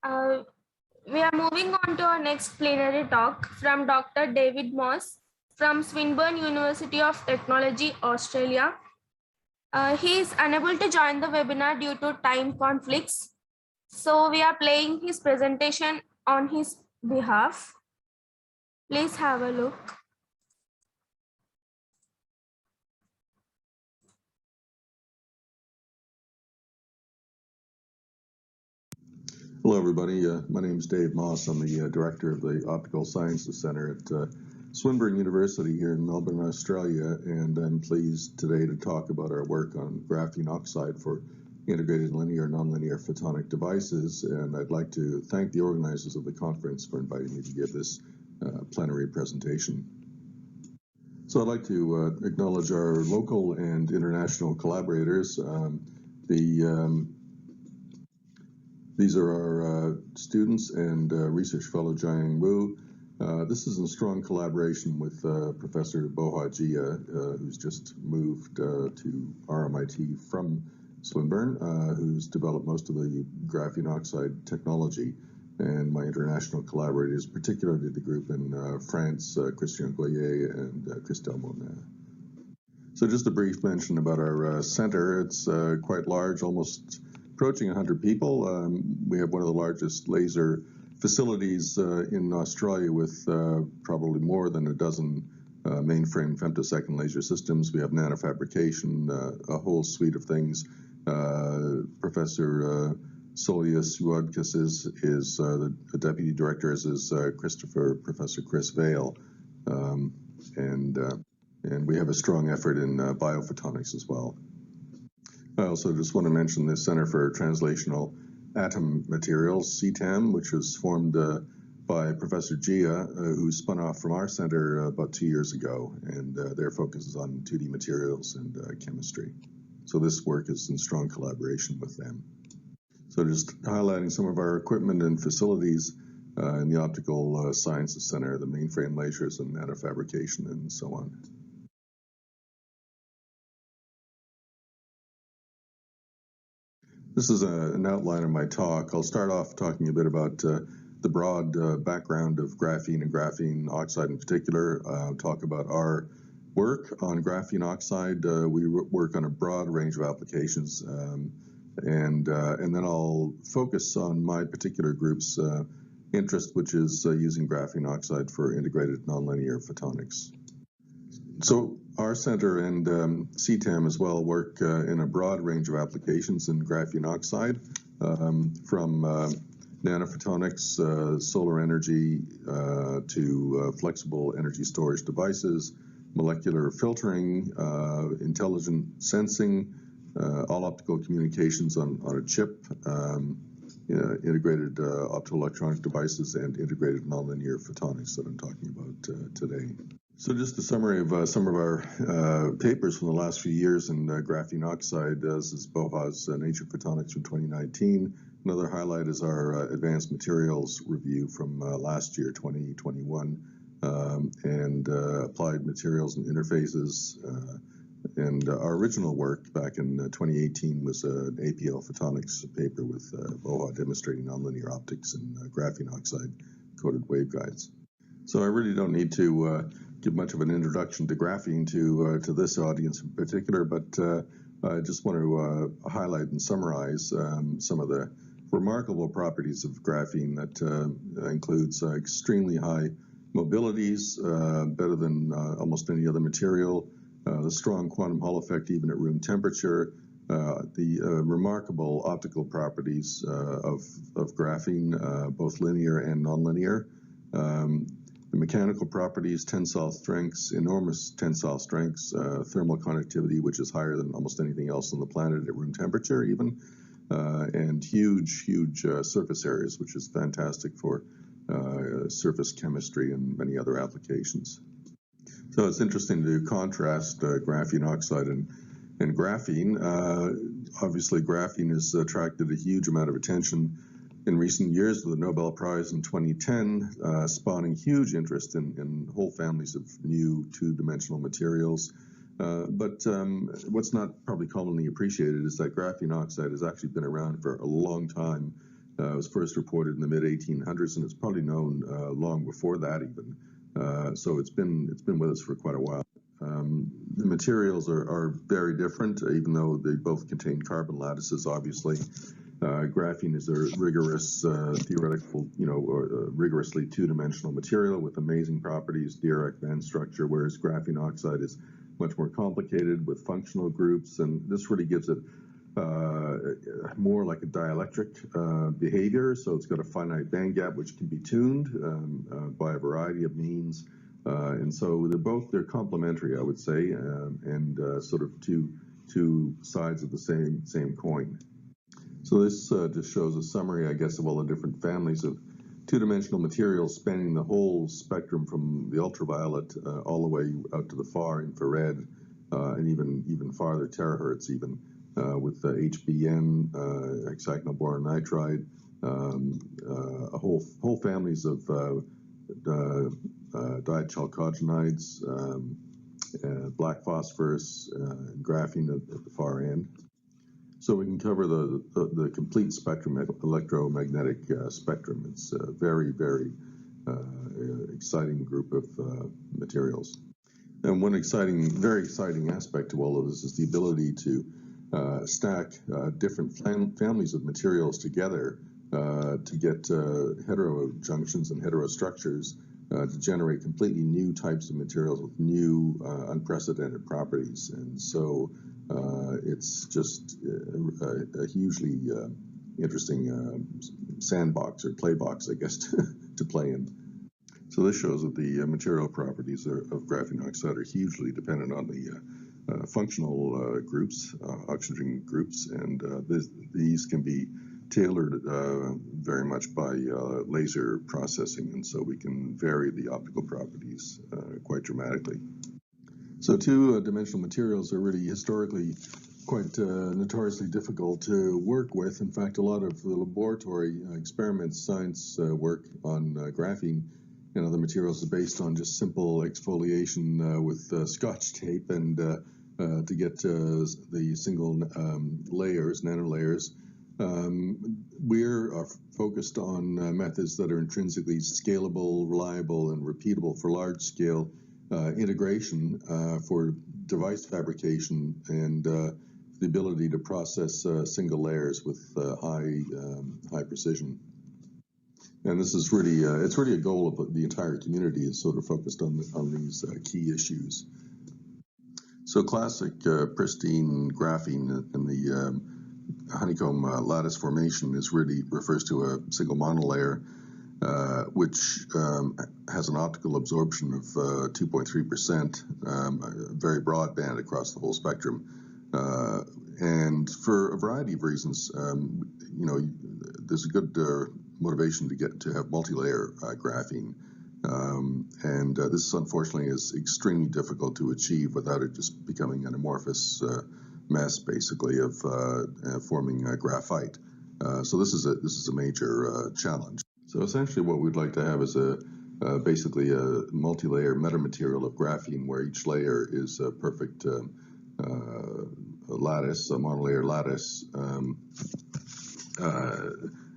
Uh, we are moving on to our next plenary talk from Dr. David Moss from Swinburne University of Technology, Australia. He is unable to join the webinar due to time conflicts, so we are playing his presentation on his behalf. Please have a look. Hello, everybody. My name is Dave Moss. I'm the director of the Optical Sciences Center at Swinburne University here in Melbourne, Australia, and I'm pleased today to talk about our work on graphene oxide for integrated linear and nonlinear photonic devices. And I'd like to thank the organizers of the conference for inviting me to give this plenary presentation. So I'd like to acknowledge our local and international collaborators. These are our students and research fellow Jiang Wu. This is in strong collaboration with Professor Boha Jia, who's just moved to RMIT from Swinburne, who's developed most of the graphene oxide technology, and my international collaborators, particularly the group in France, Christian Goyer and Christelle Monin. So just a brief mention about our center. It's quite large, almost approaching 100 people. We have one of the largest laser facilities in Australia with probably more than a dozen mainframe femtosecond laser systems. We have nanofabrication, a whole suite of things. Professor Solius Uodkis is the deputy director, as is Professor Chris Vale. And we have a strong effort in biophotonics as well. I also just want to mention the Center for Translational Atom Materials, CTAM, which was formed by Professor Jia, who spun off from our center about 2 years ago, and their focus is on 2D materials and chemistry. So this work is in strong collaboration with them. So just highlighting some of our equipment and facilities in the Optical Sciences Center, the mainframe lasers and nanofabrication and so on. This is an outline of my talk. I'll start off talking a bit about the broad background of graphene and graphene oxide in particular. Talk about our work on graphene oxide. We work on a broad range of applications, and then I'll focus on my particular group's interest, which is using graphene oxide for integrated nonlinear photonics. So our center and CTAM as well work in a broad range of applications in graphene oxide, from nanophotonics, solar energy, to flexible energy storage devices, molecular filtering, intelligent sensing, all optical communications on a chip, integrated optoelectronic devices, and integrated nonlinear photonics that I'm talking about today. So just a summary of some of our papers from the last few years in graphene oxide. This is Boha's Nature Photonics from 2019. Another highlight is our advanced materials review from last year, 2021, and applied materials and interfaces. And our original work back in 2018 was an APL photonics paper with Boha demonstrating nonlinear optics and graphene oxide coated waveguides. So I really don't need to give much of an introduction to graphene to this audience in particular, but I just want to highlight and summarize some of the remarkable properties of graphene that includes extremely high mobilities, better than almost any other material, the strong quantum Hall effect even at room temperature, the remarkable optical properties of graphene, both linear and nonlinear. The mechanical properties, tensile strengths, enormous tensile strengths, thermal conductivity, which is higher than almost anything else on the planet at room temperature even, and huge surface areas, which is fantastic for surface chemistry and many other applications. So it's interesting to contrast graphene oxide and graphene. Obviously, graphene has attracted a huge amount of attention in recent years with the Nobel Prize in 2010, spawning huge interest in whole families of new two-dimensional materials. But what's not probably commonly appreciated is that graphene oxide has actually been around for a long time, It was first reported in the mid-1800s, and it's probably known long before that even. So it's been with us for quite a while. The materials are very different, even though they both contain carbon lattices, obviously. Graphene is a rigorous theoretical, rigorously two-dimensional material with amazing properties, Dirac band structure, whereas graphene oxide is much more complicated with functional groups, and this really gives it more like a dielectric behavior. So it's got a finite band gap which can be tuned by a variety of means, and so they're complementary, I would say, and sort of two sides of the same coin. So this just shows a summary, I guess, of all the different families of two-dimensional materials spanning the whole spectrum from the ultraviolet all the way out to the far infrared and even farther terahertz even, with HBN, hexagonal boron nitride, a whole families of diachalcogenides, black phosphorus, graphene at the far end. So we can cover the complete spectrum, electromagnetic spectrum. It's a very, very exciting group of materials. And one very exciting aspect to all of this is the ability to stack different families of materials together to get heterojunctions and heterostructures to generate completely new types of materials with new unprecedented properties. And so it's just a hugely interesting sandbox or playbox, I guess, to play in. So this shows that the material properties of graphene oxide are hugely dependent on the functional groups, oxygen groups, and these can be tailored very much by laser processing, and so we can vary the optical properties quite dramatically. So two-dimensional materials are really historically quite notoriously difficult to work with. In fact, a lot of the laboratory experiments, science work on graphene and other materials is based on just simple exfoliation with Scotch tape and to get the single layers, nanolayers. We're focused on methods that are intrinsically scalable, reliable, and repeatable for large-scale integration for device fabrication and the ability to process single layers with high precision. And this is really it's really a goal of the entire community is sort of focused on these key issues. So classic pristine graphene in the honeycomb lattice formation refers to a single monolayer, which has an optical absorption of 2.3%, a very broad band across the whole spectrum. And for a variety of reasons, there's a good motivation to have multi-layer graphene. And this, unfortunately, is extremely difficult to achieve without it just becoming an amorphous mess, basically, of forming graphite. So this is a major challenge. So essentially what we'd like to have is basically a multi-layer metamaterial of graphene where each layer is a perfect lattice, a monolayer lattice.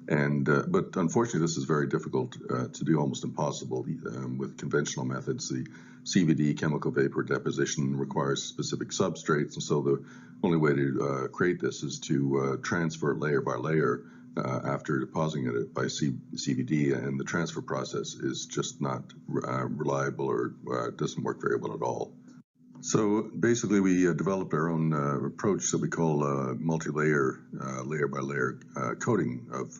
But unfortunately, this is very difficult to do, almost impossible with conventional methods. The CVD, chemical vapor deposition, requires specific substrates, and so the only way to create this is to transfer layer by layer after depositing it by CVD, and the transfer process is just not reliable or doesn't work very well at all. So basically, we developed our own approach that we call multi-layer, layer-by-layer coating of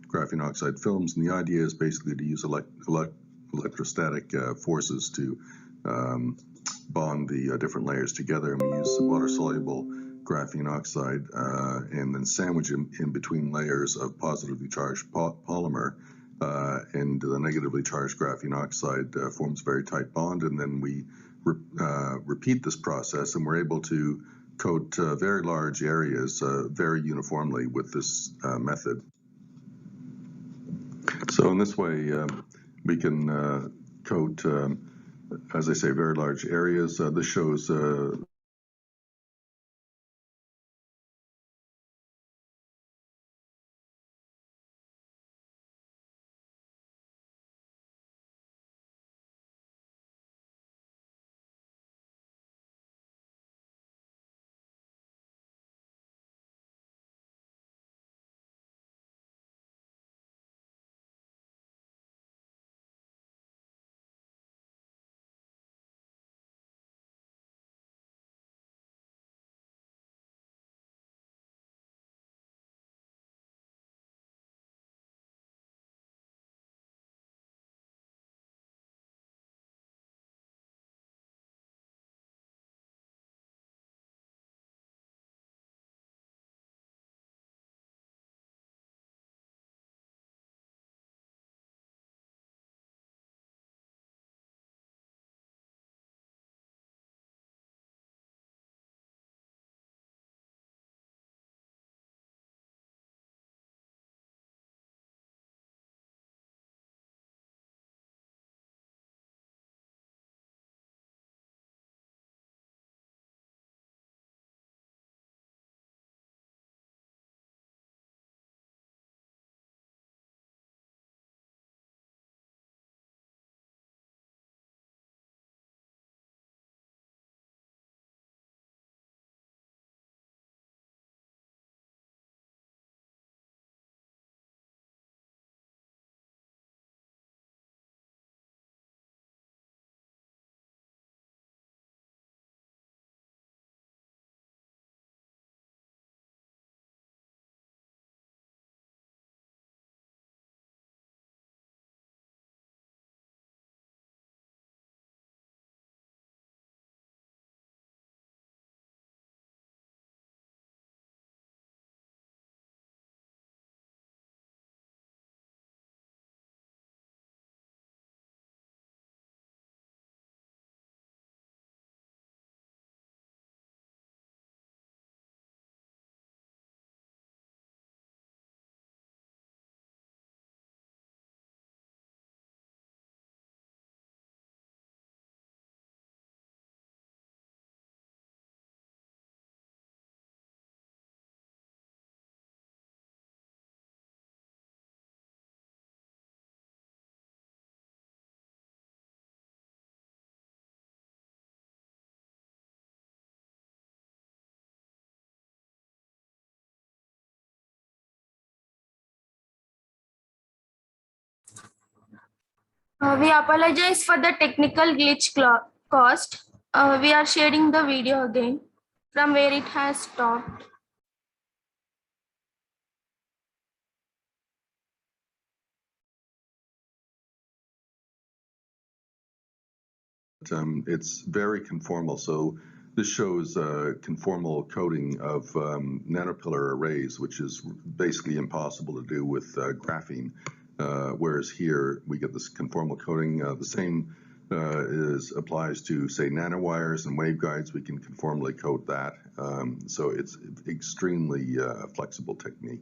graphene oxide films. And the idea is basically to use electrostatic forces to bond the different layers together. And we use water-soluble graphene oxide and then sandwich in between layers of positively charged polymer. And the negatively charged graphene oxide forms a very tight bond, and then we repeat this process, and we're able to coat very large areas very uniformly with this method. So in this way, we can coat, as I say, very large areas. This shows We apologize for the technical glitch caused. We are sharing the video again from where it has stopped. It's very conformal. So this shows conformal coding of nanopillar arrays, which is basically impossible to do with graphene. Whereas here we get this conformal coding. The same applies to, say, nanowires and waveguides. We can conformally code that. So it's extremely flexible technique.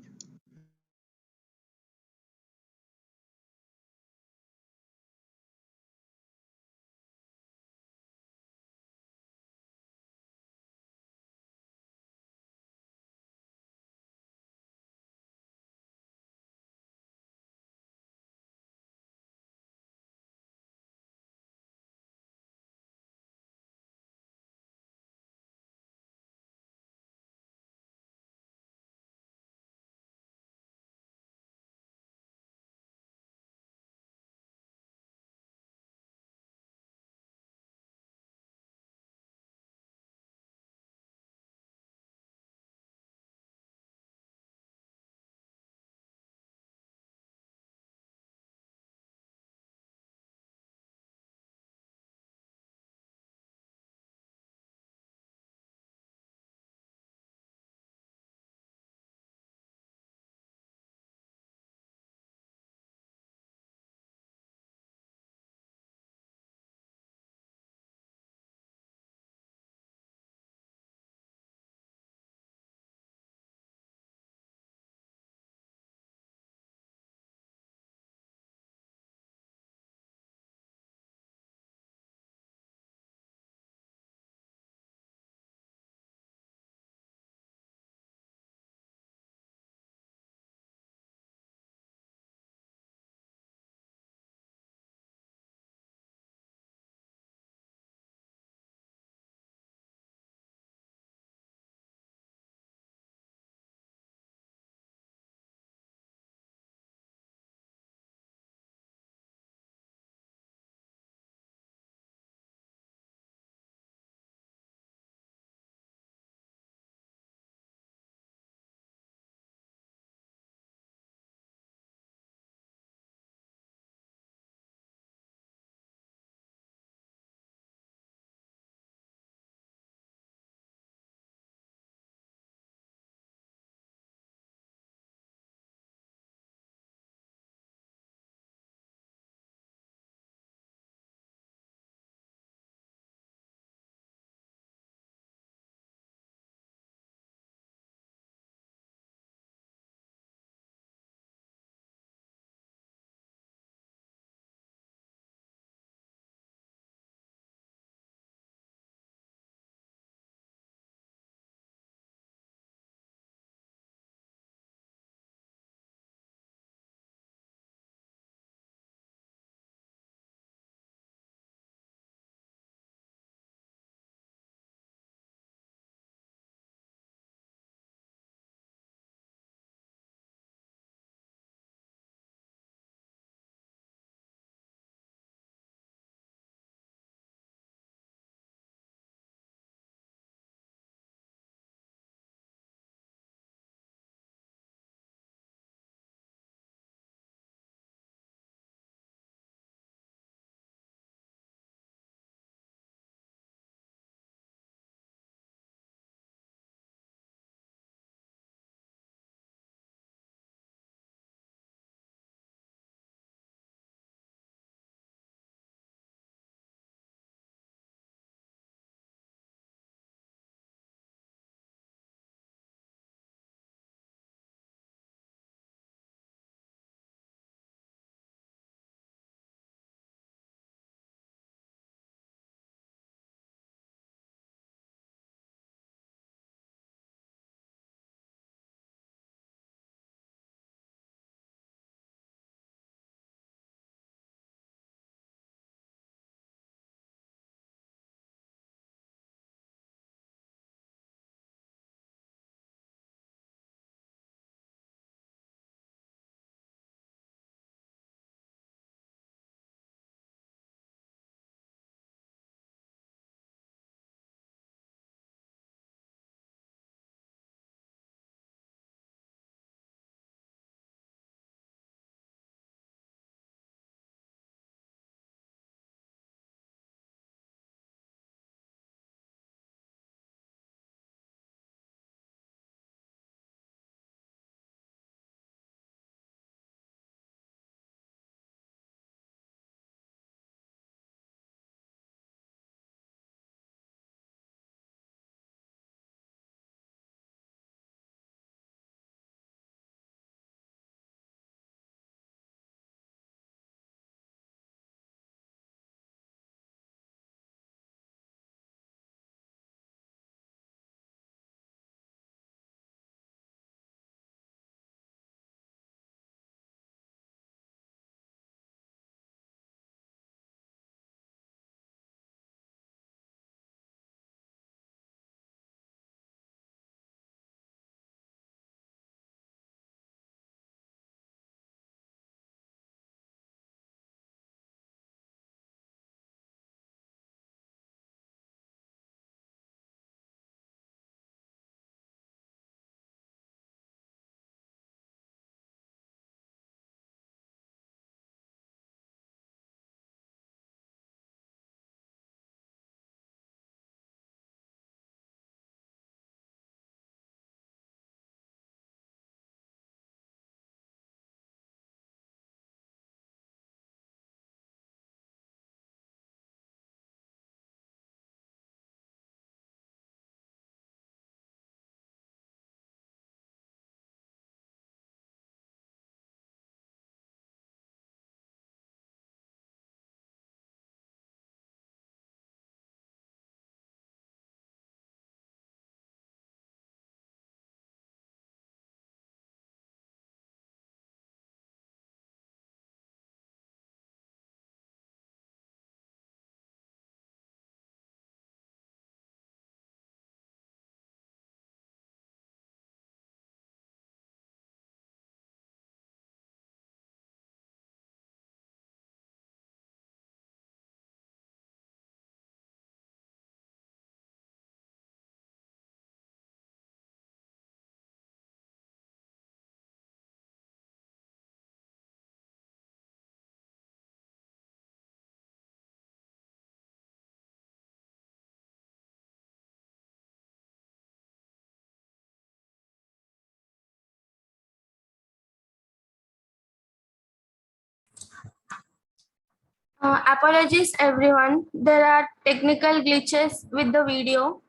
Apologies, everyone. There are technical glitches with the video.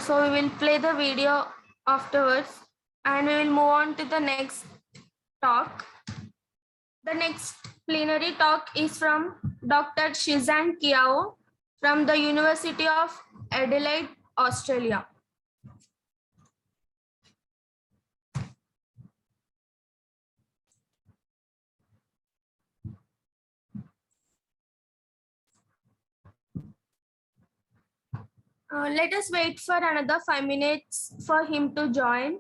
So we will play the video afterwards and we will move on to the next talk. The next plenary talk is from Dr. Shizan Kiao from the University of Adelaide, Australia. Let us wait for another 5 minutes for him to join.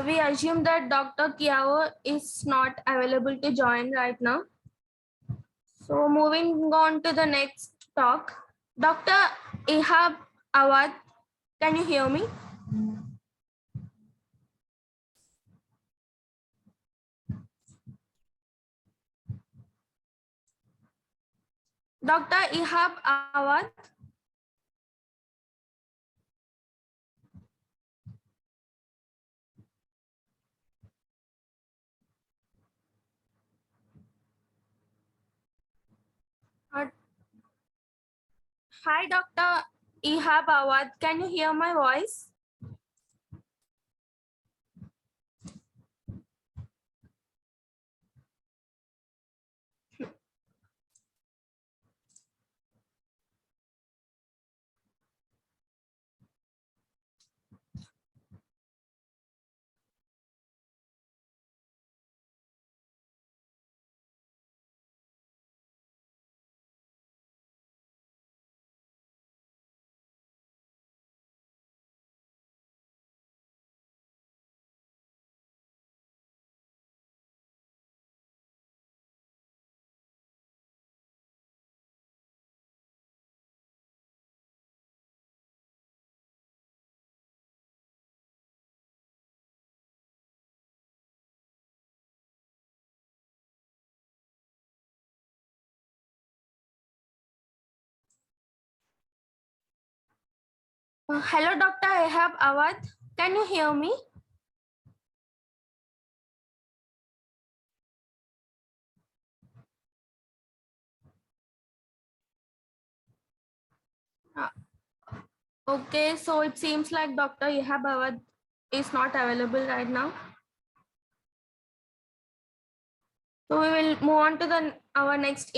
We assume that Dr. Kiao is not available to join right now. So moving on to the next talk, Dr. Ihab Awad, can you hear me? Dr. Ihab Awad. Hi, Dr. Ihab Awad. Can you hear my voice? Hello, Dr. Ihab Awad. Can you hear me? Okay, so it seems like Dr. Ihab Awad is not available right now. So we will move on to our next